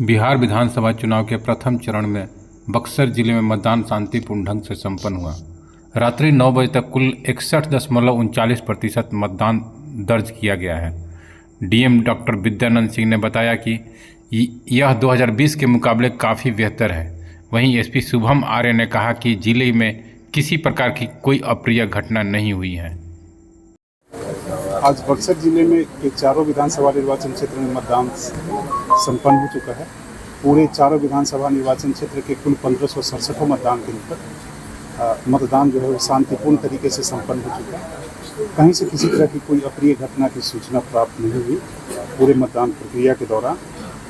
बिहार विधानसभा चुनाव के प्रथम चरण में बक्सर जिले में मतदान शांतिपूर्ण ढंग से संपन्न हुआ। रात्रि 9 बजे तक कुल 61.39% मतदान दर्ज किया गया है। डीएम डॉक्टर विद्यानंद सिंह ने बताया कि यह 2020 के मुकाबले काफ़ी बेहतर है। वहीं एसपी शुभम आर्य ने कहा कि जिले में किसी प्रकार की कोई अप्रिय घटना नहीं हुई है। आज बक्सर जिले में के चारों विधानसभा निर्वाचन क्षेत्र में मतदान संपन्न हो चुका है। पूरे चारों विधानसभा निर्वाचन क्षेत्र के कुल 1567 मतदान केंद्र पर मतदान जो है वो शांतिपूर्ण तरीके से संपन्न हो चुका है। कहीं से किसी तरह की कोई अप्रिय घटना की सूचना प्राप्त नहीं हुई। पूरे मतदान प्रक्रिया के दौरान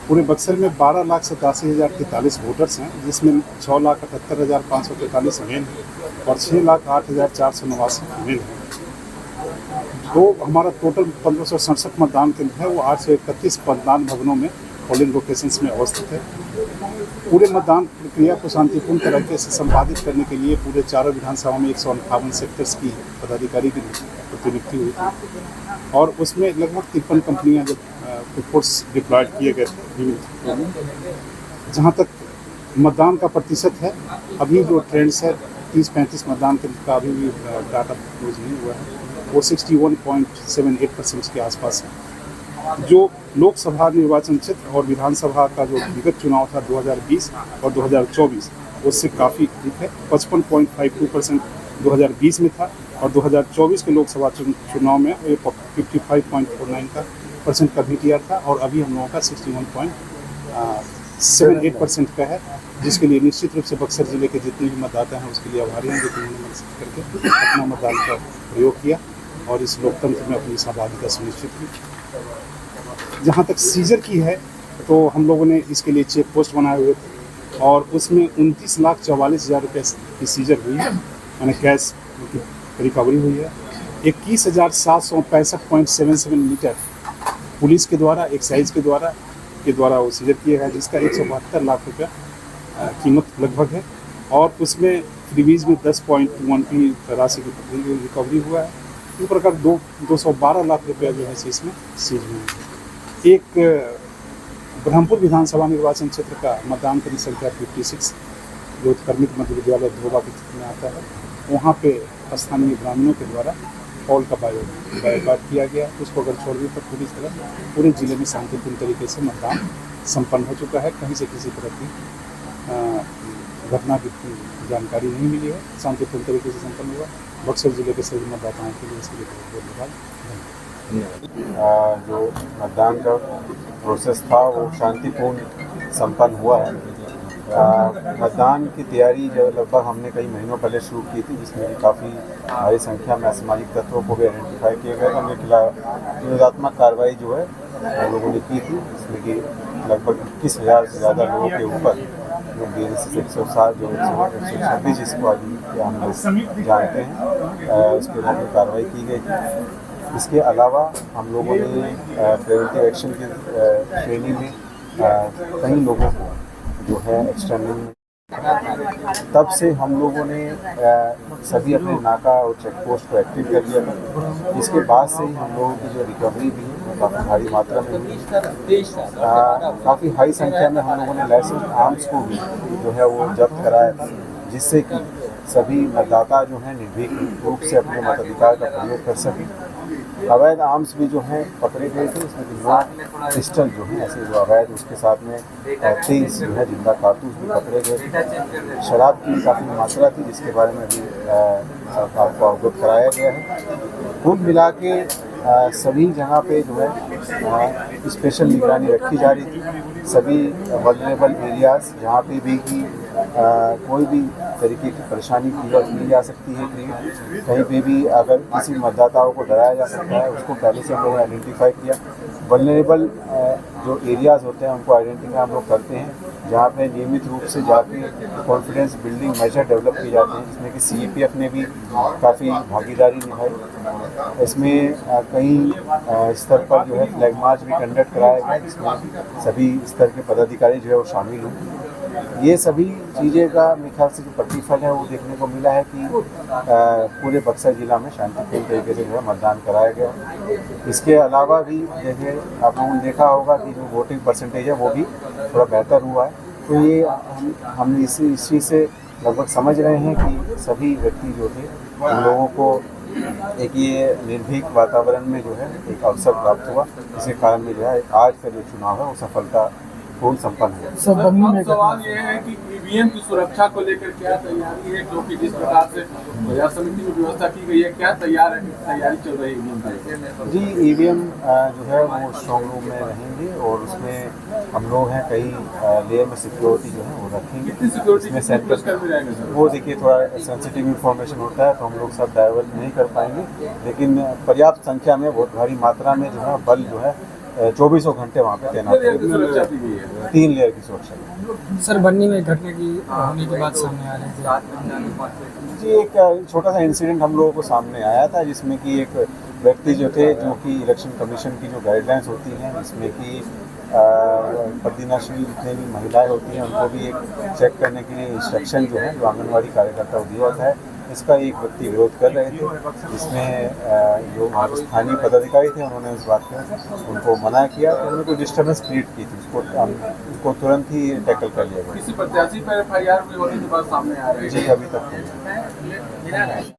पूरे बक्सर में 12,87,043 वोटर्स हैं, जिसमें 6,78,543 मेल हैं और 6,08,489 फीमेल हैं। तो हमारा टोटल 1567 मतदान केंद्र है वो 831 मतदान भवनों में पोलिंग लोकेशंस में अवस्थित है। पूरे मतदान प्रक्रिया को शांतिपूर्ण तरीके से संपादित करने के लिए पूरे चारों विधानसभा में 158 सेक्टर्स की पदाधिकारी की प्रतिनियुक्ति हुई थी और उसमें लगभग 53 कंपनियां जब फोर्स डिप्लॉयड किए गए थे। जहाँ तक मतदान का प्रतिशत है, अभी जो ट्रेंड्स है 30-35 मतदान केंद्र का अभी भी डाटा क्लोज नहीं हुआ है, वो 61.78% के आसपास है। जो लोकसभा निर्वाचन क्षेत्र और विधानसभा का जो विगत चुनाव था 2020 और 2024 उससे काफ़ी अधिक है। 55.52% 2020 में था और 2024 के लोकसभा चुनाव में 55.49% का VTR था और अभी हम लोगों का 61.78% का है, जिसके लिए निश्चित रूप से बक्सर जिले के जितने भी मतदाता हैं उसके लिए आभारी हैं, जो कि उन्होंने मदद करके अपना मतदान का प्रयोग किया और इस लोकतंत्र में अपनी सहभागिता सुनिश्चित की। जहाँ तक सीजर की है तो हम लोगों ने इसके लिए चेक पोस्ट बनाए हुए थे और उसमें 29,44,000 रुपये की सीजर हुई है, यानी कैश की रिकवरी हुई है। 21,765.77 लीटर पुलिस के द्वारा, एक्साइज के द्वारा वो सीजर किया गया, जिसका 172 लाख रुपया कीमत लगभग है और उसमें फ्रीबीज में 10.1 की राशि की रिकवरी हुआ है। इस प्रकार 212 लाख रुपया जो है इसमें सीज हुए हैं। एक ब्रह्मपुर विधानसभा निर्वाचन क्षेत्र का मतदान की संख्या 56 जो कर्मिक मध्य विद्यालय धोबा के क्षेत्र में आता है, वहाँ पे स्थानीय ग्रामीणों के द्वारा हॉल का बायकॉट किया गया। उसको अगर छोड़ दें तो पूरी तरह पूरे जिले में शांतिपूर्ण तरीके से मतदान संपन्न हो चुका है। कहीं से किसी तरह की घटना की जानकारी नहीं मिली है। शांतिपूर्ण तरीके से संपन्न हुआ। बक्सर जिले के सभी मतदाताओं के लिए इसके लिए बहुत धन्यवाद। जो मतदान का प्रोसेस था वो शांतिपूर्ण संपन्न हुआ है। मतदान की तैयारी जो लगभग हमने कई महीनों पहले शुरू की थी, जिसमें भी काफ़ी भारी संख्या में असामाजिक तत्वों को भी आइडेंटिफाई किए गए। उनके खिलाफ निरोधात्मक कार्रवाई जो है हम लोगों ने की थी, जिसमें कि लगभग 21,000 से ज़्यादा लोगों के ऊपर जो BNC 107 जो 126 जिसको अभी हम लोग जानते हैं उसके ऊपर कार्रवाई की गई थी। इसके अलावा हम लोगों ने प्रिवेंटिव एक्शन की श्रेणी में कई लोगों को जो है एक्सटर्नल तब से हम लोगों ने सभी अपने नाका और चेक पोस्ट को एक्टिव कर दिया था। इसके बाद से ही हम लोगों की जो रिकवरी भी है वो काफ़ी भारी मात्रा में हुई। काफ़ी हाई संख्या में हम लोगों ने लाइसेंस आर्म्स को भी जो है वो जब्त कराया था, जिससे कि सभी मतदाता जो हैं निर्भीक रूप से अपने मताधिकार का प्रयोग कर सकें। अवैध आर्म्स भी जो हैं पकड़े गए थे, इसमें कि 9 पिस्टल जो हैं ऐसे जो अवैध, उसके साथ में 23 जो है जिंदा कारतूस भी पकड़े गए थे। शराब की काफ़ी मात्रा थी, जिसके बारे में भी आपको अवगत कराया गया है। कुल मिला के सभी जगह पे जो है स्पेशल निगरानी रखी जा रही थी। सभी वल्नरेबल एरियाज़ जहाँ पे भी कि कोई भी तरीके की परेशानी की जा सकती है, कहीं पे भी अगर किसी मतदाताओं को डराया जा सकता है, उसको पहले से हम लोगों ने आइडेंटिफाई किया। वल्नरेबल जो एरियाज़ होते हैं उनको आइडेंटिफाई हम लोग करते हैं, जहाँ पे नियमित रूप से जाके कॉन्फिडेंस बिल्डिंग मेजर डेवलप किए जाते हैं, जिसमें कि CAPF ने भी काफ़ी भागीदारी निभाई। इसमें कई स्तर पर जो है फ्लैग मार्च भी कंडक्ट कराया गया, जिसमें सभी स्तर के पदाधिकारी जो है वो शामिल हुए। ये सभी चीज़ें का मेरे ख्याल से जो प्रतिफल है वो देखने को मिला है कि पूरे बक्सर जिला में शांतिपूर्ण तरीके से जो है मतदान कराया गया। इसके अलावा भी देखिए आप लोगों ने देखा होगा कि जो वोटिंग परसेंटेज है वो भी थोड़ा बेहतर हुआ है। तो ये हम इस चीज़ से लगभग समझ रहे हैं कि सभी व्यक्ति जो थे उन लोगों को एक ये निर्भीक वातावरण में जो है एक अवसर प्राप्त हुआ, इसके कारण में जो है आज का जो चुनाव है वो सफलतापूर्ण संपन्न हुआ। सवाल ये है कि ईवीएम की सुरक्षा को लेकर क्या तैयारी है, क्योंकि जिस प्रकार से बाजार समिति में व्यवस्था की गई है, क्या तैयारी चल रही है ईवीएम की? जी ईवीएम जो है वो स्ट्रॉन्ग रूम में रहेंगे और उसमें हम लोग हैं कई लेयर में सिक्योरिटी जो है वो रखेंगे। कितनी सिक्योरिटी इसमें कितने पुलिसकर्मी भी रहेंगे सर? वो देखिए थोड़ा सेंसिटिव इंफॉर्मेशन होता है तो हम लोग सब डाइवर्ट नहीं कर पाएंगे, लेकिन पर्याप्त संख्या में बहुत भारी मात्रा में जो है बल जो है 24 घंटे वहाँ पे तैनात कितने देर की सुरक्षा रहेगा। की गई है? 3 लेयर की सुरक्षा। सर बन्नी में घटना की होने के बाद सामने आ रहे थे जी एक छोटा सा इंसिडेंट हम लोगों को सामने आया था जिसमें कि एक व्यक्ति जो थे जो कि इलेक्शन कमीशन की जो गाइडलाइंस होती हैं जिसमें कि प्रतिनाशी जितने भी महिलाएं होती हैं उनको भी एक चेक करने के लिए इंस्ट्रक्शन जो है जो आंगनबाड़ी कार्यकर्ता को दिया जाता है, इसका एक व्यक्ति विरोध कर रहे थे, जिसमें जो वहाँ के स्थानीय पदाधिकारी थे उन्होंने इस बात को उनको मना किया, तो उन्होंने कोई डिस्टर्बेंस क्रिएट की थी, उसको तुरंत ही टैकल कर लिया गया। किसी प्रत्याशी पर FIR हुई होने के बाद सामने आ रही है? जी अभी तक नहीं।